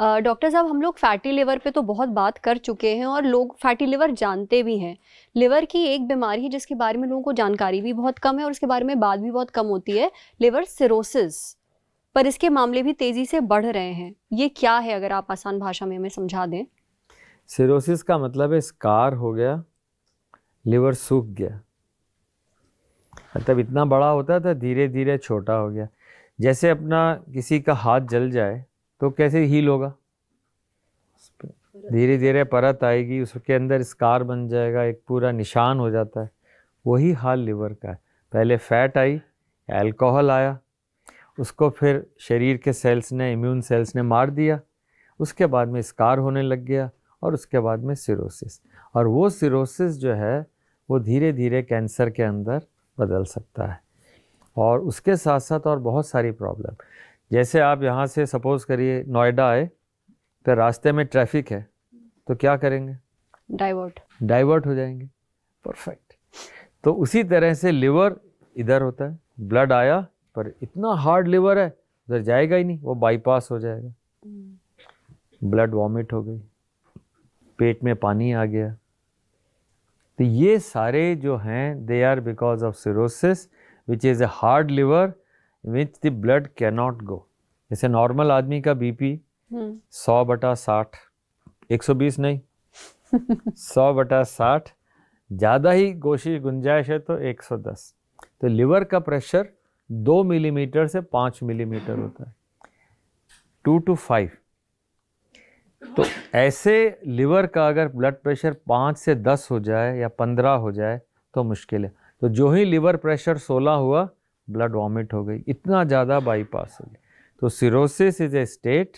Doctor साहब, हम लोग फैटी लिवर पे तो बहुत बात कर चुके हैं और लोग फैटी लिवर जानते भी हैं। लिवर की एक बीमारी है जिसके बारे में लोगों को जानकारी भी बहुत कम है और उसके बारे में बात भी बहुत कम होती है, लिवर सिरोसिस। पर इसके मामले भी तेजी से बढ़ रहे हैं। ये क्या है, अगर आप आसान भाषा में हमें समझा दें। सिरोसिस का मतलब है स्कार हो गया, लिवर सूख गया। मतलब इतना बड़ा होता था, धीरे धीरे छोटा हो गया। जैसे अपना किसी का हाथ जल जाए तो कैसे हील होगा, धीरे धीरे परत आएगी, उसके अंदर स्कार बन जाएगा, एक पूरा निशान हो जाता है। वही हाल लिवर का है। पहले फैट आई, अल्कोहल आया, उसको फिर शरीर के सेल्स ने, इम्यून सेल्स ने मार दिया, उसके बाद में स्कार होने लग गया और उसके बाद में सिरोसिस। और वो सिरोसिस जो है वो धीरे धीरे कैंसर के अंदर बदल सकता है। और उसके साथ साथ और बहुत सारी प्रॉब्लम, जैसे आप यहाँ से सपोज़ करिए नोएडा आए तो रास्ते में ट्रैफिक है तो क्या करेंगे, डाइवर्ट हो जाएंगे। परफेक्ट। तो उसी तरह से लिवर इधर होता है, ब्लड आया पर इतना हार्ड लिवर है उधर जाएगा ही नहीं, वो बाईपास हो जाएगा। ब्लड वॉमिट हो गई, पेट में पानी आ गया। तो ये सारे जो हैं they are because of cirrhosis which is a hard liver which the blood can not go. जैसे नॉर्मल आदमी का बीपी 100/60, 120 नहीं 100/60, ज़्यादा ही कोशिश गुंजाइश है तो 110। तो लिवर का प्रेशर 2 मिलीमीटर से 5 मिलीमीटर होता है, 2 to 5। तो ऐसे लिवर का अगर ब्लड प्रेशर 5 से 10 हो जाए या 15 हो जाए तो मुश्किल है। तो जो ही लिवर प्रेशर 16 हुआ, ब्लड वॉमिट हो गई, इतना ज़्यादा बाईपास हो गया। तो cirrhosis is a state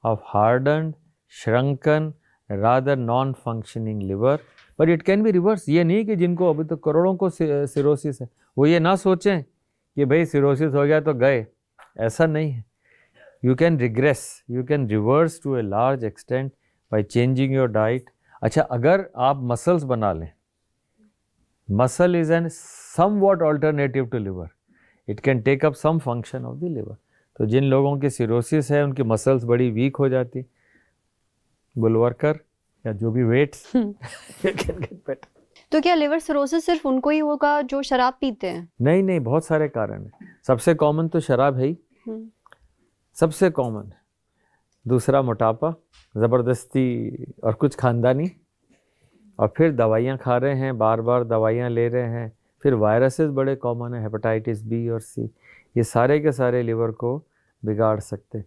of hardened, shrunken, rather non functioning liver, but it can be reverse. ये नहीं कि जिनको अभी तो करोड़ों को सिरोसिस है वो ये ना सोचें कि भाई सिरोसिस हो गया तो गए, ऐसा नहीं है। You can regress, you can reverse to a large extent by changing your diet. अच्छा, अगर आप मसल्स बना लें, muscle is an somewhat alternative to liver, it can take up some function of the liver. तो जिन लोगों की cirrhosis है उनकी मसल्स बड़ी वीक हो जाती, बुलवर्कर या जो भी वेट्स can get better. तो क्या लिवर सिरोसिस सिर्फ उनको ही होगा जो शराब पीते हैं? नहीं नहीं, बहुत सारे कारण हैं। सबसे कॉमन तो शराब है ही, सबसे कॉमन है। दूसरा मोटापा, ज़बरदस्ती और कुछ खानदानी, और फिर दवाइयाँ खा रहे हैं, बार बार दवाइयाँ ले रहे हैं। फिर वायरसेस बड़े कॉमन है, हेपेटाइटिस बी और सी, ये सारे के सारे लिवर को बिगाड़ सकते हैं।